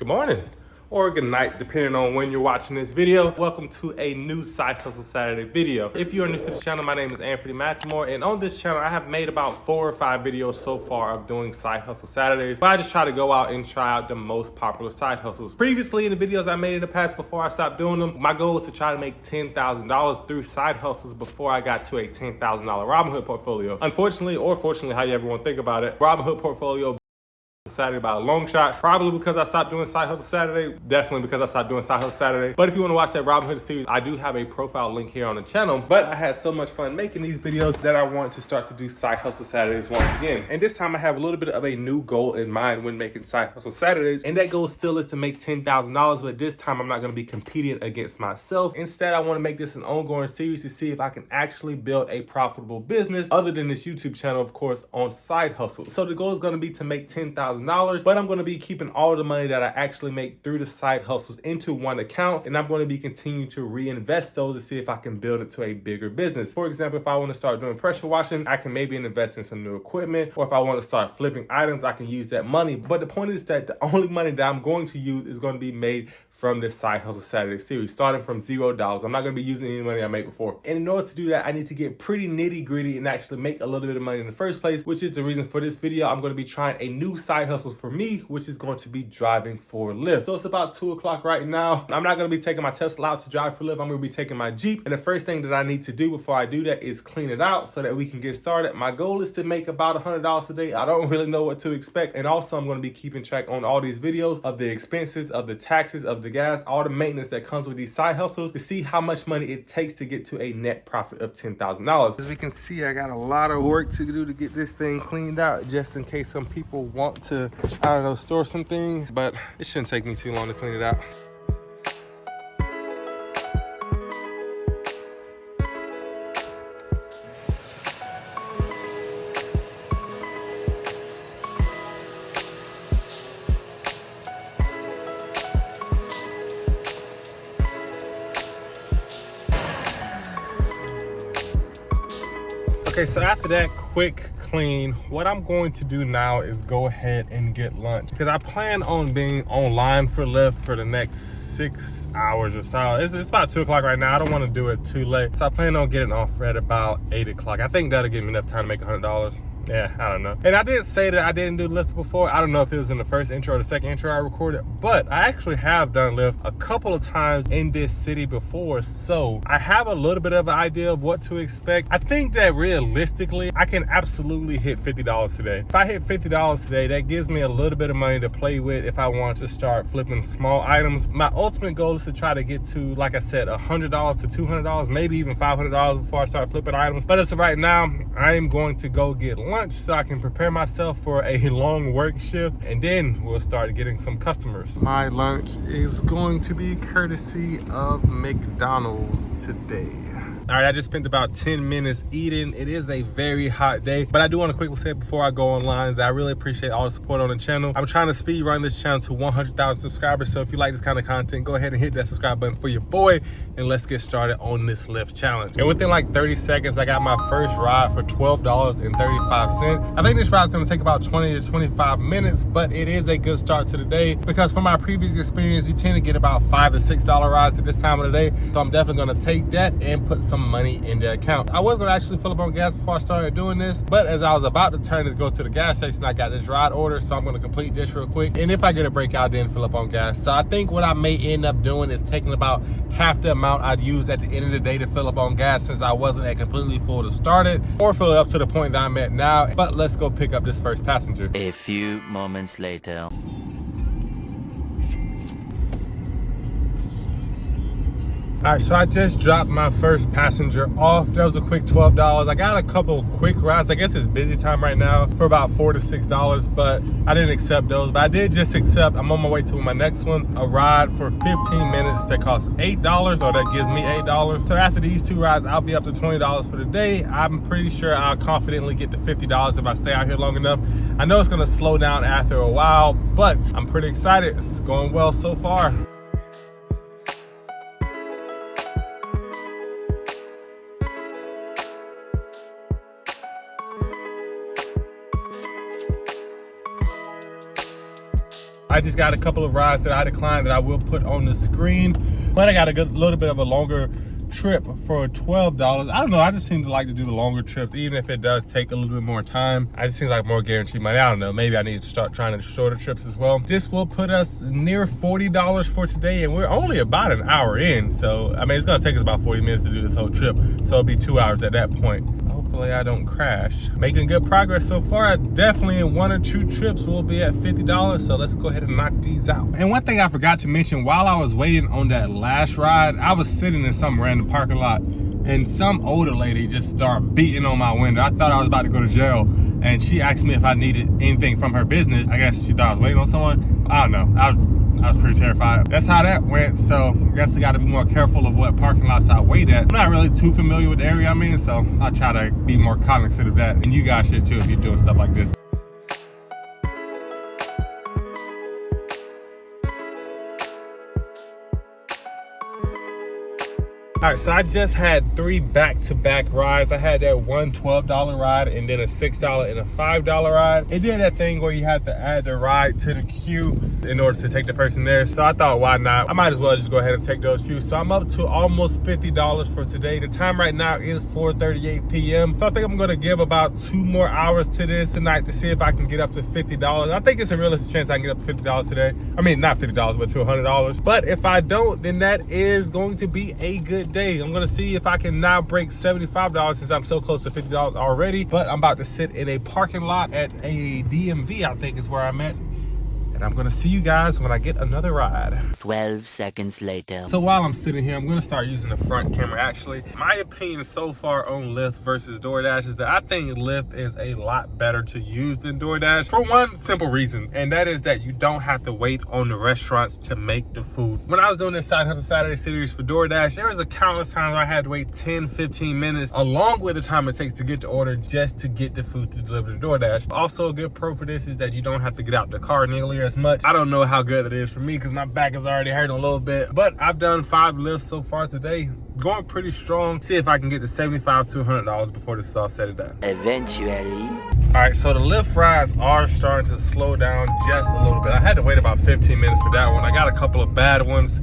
Good morning or good night, depending on when you're watching this video. Welcome to a new Side Hustle Saturday video. If you are new to the channel, my name is Anfernee, and on this channel, I have made about 4 or 5 videos so far of doing Side Hustle Saturdays, but I just try to go out and try out the most popular side hustles. Previously, in the videos I made in the past before I stopped doing them, my goal was to try to make $10,000 through side hustles before I got to a $10,000 Robinhood portfolio. Unfortunately, or fortunately, how you ever want to think about it, Robinhood portfolio Saturday by a long shot, probably because I stopped doing Side Hustle Saturday, definitely because I stopped doing Side Hustle Saturday. But if you want to watch that Robinhood series, I do have a profile link here on the channel. But I had so much fun making these videos that I want to start to do Side Hustle Saturdays once again. And this time I have a little bit of a new goal in mind when making Side Hustle Saturdays, and that goal still is to make $10,000, but this time I'm not going to be competing against myself. Instead, I want to make this an ongoing series to see if I can actually build a profitable business other than this YouTube channel, of course, on side hustle. So the goal is going to be to make $10,000, but I'm going to be keeping all the money that I actually make through the side hustles into one account, and I'm going to be continuing to reinvest those to see if I can build it to a bigger business. For example, if I want to start doing pressure washing, I can maybe invest in some new equipment, or if I want to start flipping items, I can use that money. But the point is that the only money that I'm going to use is going to be made from this Side Hustle Saturday series, starting from $0. I'm not going to be using any money I made before. And in order to do that, I need to get pretty nitty gritty and actually make a little bit of money in the first place, which is the reason for this video. I'm going to be trying a new side hustle for me, which is going to be driving for Lyft. So it's about 2 o'clock right now. I'm not going to be taking my Tesla out to drive for Lyft. I'm going to be taking my Jeep. And the first thing that I need to do before I do that is clean it out so that we can get started. My goal is to make about $100 a day. I don't really know what to expect. And also I'm going to be keeping track on all these videos of the expenses, of the taxes, of the gas, all the maintenance that comes with these side hustles to see how much money it takes to get to a net profit of $10,000. As we can see, I got a lot of work to do to get this thing cleaned out, just in case some people want to, I don't know, store some things, but it shouldn't take me too long to clean it out. Okay, so after that quick clean, what I'm going to do now is go ahead and get lunch, because I plan on being online for Lyft for the next 6 hours or so. It's about 2 o'clock right now. I don't want to do it too late, so I plan on getting off at about 8 o'clock. I think that'll give me enough time to make $100. Yeah, I don't know. And I did say that I didn't do Lyft before. I don't know if it was in the first intro or the second intro I recorded, but I actually have done Lyft a couple of times in this city before, so I have a little bit of an idea of what to expect. I think that realistically, I can absolutely hit $50 today. If I hit $50 today, that gives me a little bit of money to play with if I want to start flipping small items. My ultimate goal is to try to get to, like I said, $100 to $200, maybe even $500 before I start flipping items. But as of right now, I am going to go get lunch so I can prepare myself for a long work shift, and then we'll start getting some customers. My lunch is going to be courtesy of McDonald's today. All right, I just spent about 10 minutes eating. It is a very hot day, but I do want to quickly say before I go online that I really appreciate all the support on the channel. I'm trying to speed run this channel to 100,000 subscribers, so if you like this kind of content, go ahead and hit that subscribe button for your boy, and let's get started on this Lyft challenge. And within like 30 seconds, I got my first ride for $12.35. I think this ride's gonna take about 20 to 25 minutes, but it is a good start to the day, because from my previous experience, you tend to get about $5 to $6 rides at this time of the day. So I'm definitely gonna take that and put some money in the account. I was gonna actually fill up on gas before I started doing this, but as I was about to turn to go to the gas station, I got this ride order, so I'm gonna complete this real quick. And if I get a breakout, then fill up on gas. So I think what I may end up doing is taking about half the amount I'd use at the end of the day to fill up on gas, since I wasn't at completely full to start it, or fill it up to the point that I'm at now. But let's go pick up this first passenger. A few moments later. All right, so I just dropped my first passenger off. That was a quick $12. I got a couple quick rides. I guess it's busy time right now for about $4 to $6, but I didn't accept those. But I did just accept, I'm on my way to my next one, a ride for 15 minutes that costs $8, or that gives me $8. So after these 2 rides, I'll be up to $20 for the day. I'm pretty sure I'll confidently get to $50 if I stay out here long enough. I know it's gonna slow down after a while, but I'm pretty excited. It's going well so far. I just got a couple of rides that I declined that I will put on the screen. But I got a little bit of a longer trip for $12. I don't know, I just seem to like to do the longer trips, even if it does take a little bit more time. It just seems like more guaranteed money. I don't know, maybe I need to start trying the shorter trips as well. This will put us near $40 for today, and we're only about an hour in. So, I mean, it's gonna take us about 40 minutes to do this whole trip. So it'll be 2 hours at that point. Hopefully I don't crash. Making good progress so far. Definitely in 1 or 2 trips we'll be at $50. So let's go ahead and knock these out. And one thing I forgot to mention, while I was waiting on that last ride, I was sitting in some random parking lot and some older lady just started beating on my window. I thought I was about to go to jail, and she asked me if I needed anything from her business. I guess she thought I was waiting on someone. I don't know. I was pretty terrified. That's how that went. So I guess I got to be more careful of what parking lots I wait at. I'm not really too familiar with the area I'm in, so I'll try to be more cognizant of that. And you guys should too if you're doing stuff like this. All right, so I just had 3 back-to-back rides. I had that one $12 ride and then a $6 and a $5 ride. It did that thing where you have to add the ride to the queue in order to take the person there. So I thought, why not? I might as well just go ahead and take those few. So I'm up to almost $50 for today. The time right now is 4:38 p.m. So I think I'm gonna give about 2 more hours to this tonight to see if I can get up to $50. I think it's a realistic chance I can get up to $50 today. I mean, not $50, but to $100. But if I don't, then that is going to be a good day. I'm gonna see if I can now break $75 since I'm so close to $50 already. But I'm about to sit in a parking lot at a DMV, I think is where I'm at. And I'm gonna see you guys when I get another ride. 12 seconds later. So while I'm sitting here, I'm gonna start using the front camera actually. My opinion so far on Lyft versus DoorDash is that I think Lyft is a lot better to use than DoorDash for one simple reason, and that is that you don't have to wait on the restaurants to make the food. When I was doing this Side Hustle Saturday series for DoorDash, there was a countless times where I had to wait 10, 15 minutes along with the time it takes to get the order just to get the food to deliver to DoorDash. Also, a good pro for this is that you don't have to get out the car nearly as much. I don't know how good it is for me because my back is already hurting a little bit, but I've done 5 lifts so far today, going pretty strong. See if I can get to $75 to $100 before this is all said and done. Eventually. All right, so the Lyft rides are starting to slow down just a little bit. I had to wait about 15 minutes for that one. I got a couple of bad ones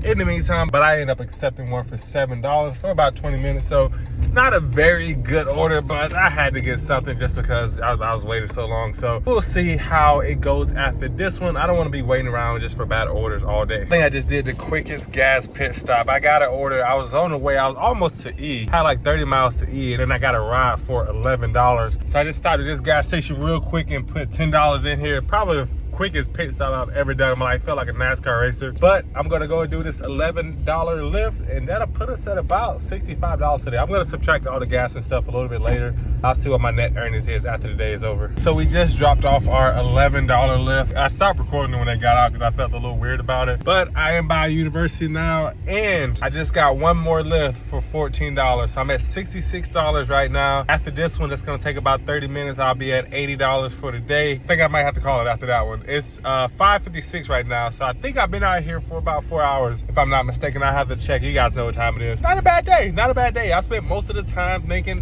in the meantime, but I ended up accepting one for $7 for about 20 minutes. So not a very good order, but I had to get something just because I was waiting so long. So we'll see how it goes after this one. I don't want to be waiting around just for bad orders all day. I think I just did the quickest gas pit stop. I got an order. I was on the way. I was almost to E. Had like 30 miles to E, and then I got a ride for $11. So I just stopped at this gas station real quick and put $10 in here. Probably the quickest pit stop I've ever done in my life. I felt like a NASCAR racer. But I'm gonna go and do this $11 lift, and that'll put us at about $65 today. I'm gonna subtract all the gas and stuff a little bit later. I'll see what my net earnings is after the day is over. So we just dropped off our $11 lift. I stopped recording when they got out because I felt a little weird about it. But I am by a university now, and I just got one more lift for $14. So I'm at $66 right now. After this one, that's gonna take about 30 minutes. I'll be at $80 for the day. I think I might have to call it after that one. It's 5:56 right now, so I think I've been out here for about 4 hours, if I'm not mistaken. I have to check. You guys know what time it is. Not a bad day. Not a bad day. I spent most of the time thinking.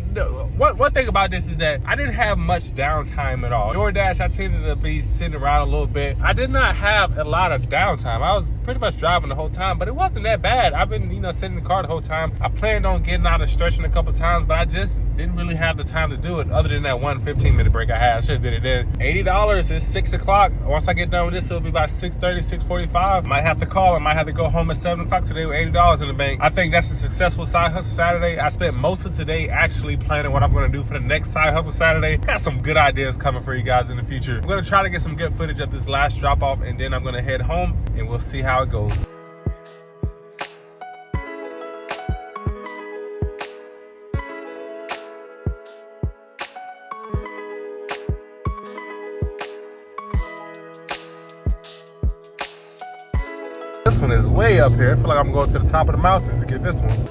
One thing about this is that I didn't have much downtime at all. DoorDash, I tended to be sitting around a little bit. I did not have a lot of downtime. I was pretty much driving the whole time, but it wasn't that bad. I've been, sitting in the car the whole time. I planned on getting out and stretching a couple times, but I just didn't really have the time to do it other than that one 15-minute break I had. I should have did it then. $80 is 6 o'clock. Once I get done with this, it'll be about 6:30, 6:45. Might have to call. I might have to go home at 7 o'clock today with $80 in the bank. I think that's a successful Side Hustle Saturday. I spent most of today actually planning what I'm going to do for the next Side Hustle Saturday. Got some good ideas coming for you guys in the future. I'm going to try to get some good footage of this last drop off, and then I'm going to head home and we'll see how it goes. This one is way up here. I feel like I'm going to the top of the mountains to get this one.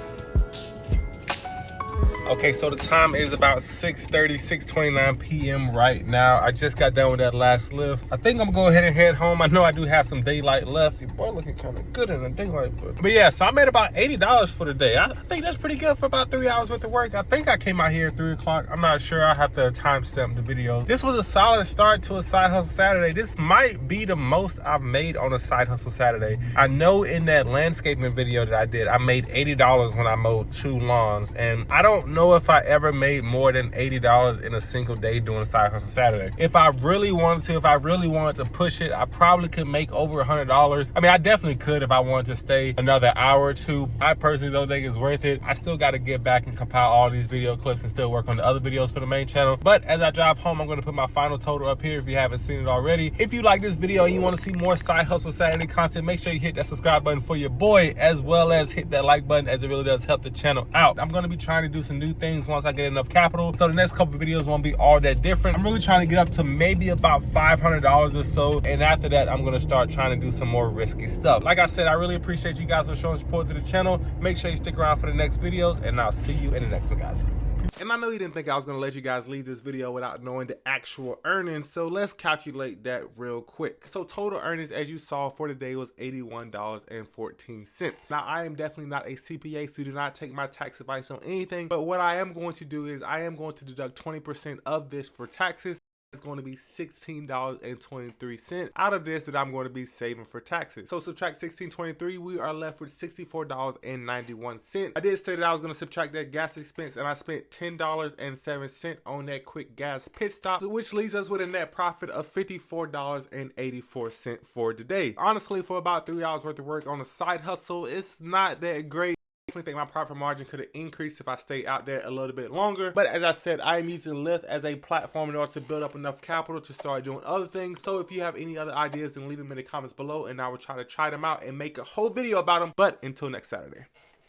Okay, so the time is about 6:30, 6:29 p.m. right now. I just got done with that last Lyft. I think I'm gonna go ahead and head home. I know I do have some daylight left. Your boy looking kind of good in the daylight, but yeah, so I made about $80 for the day. I think that's pretty good for about 3 hours worth of work. I think I came out here at 3 o'clock. I'm not sure. I have to timestamp the video. This was a solid start to a side hustle Saturday. This might be the most I've made on a side hustle Saturday. I know in that landscaping video that I did, I made $80 when I mowed 2 lawns, and I don't know if I ever made more than $80 in a single day doing a side hustle Saturday. If I really wanted to push it, I probably could make over $100. I mean, I definitely could if I wanted to stay another hour or two. I personally don't think it's worth it. I still got to get back and compile all these video clips and still work on the other videos for the main channel. But as I drive home, I'm going to put my final total up here if you haven't seen it already. If you like this video and you want to see more side hustle Saturday content, make sure you hit that subscribe button for your boy, as well as hit that like button, as it really does help the channel out. I'm going to be trying to do some new things once I get enough capital, so the next couple of videos won't be all that different. I'm really trying to get up to maybe about $500 or so, and after that I'm going to start trying to do some more risky stuff. Like I said, I really appreciate you guys for showing support to the channel. Make sure you stick around for the next videos, and I'll see you in the next one, guys. And I know you didn't think I was going to let you guys leave this video without knowing the actual earnings, so let's calculate that real quick. So total earnings, as you saw for the day, was $81.14. Now, I am definitely not a CPA, so do not take my tax advice on anything, but what I am going to do is I am going to deduct 20% of this for taxes. It's going to be $16.23 out of this that I'm going to be saving for taxes. So subtract $16.23, we are left with $64.91. I did say that I was going to subtract that gas expense, and I spent $10.07 on that quick gas pit stop, which leaves us with a net profit of $54.84 for today. Honestly, for about 3 hours worth of work on a side hustle, it's not that great. I think my profit margin could have increased if I stayed out there a little bit longer. But as I said, I am using Lyft as a platform in order to build up enough capital to start doing other things. So if you have any other ideas, then leave them in the comments below, and I will try them out and make a whole video about them. But until next Saturday.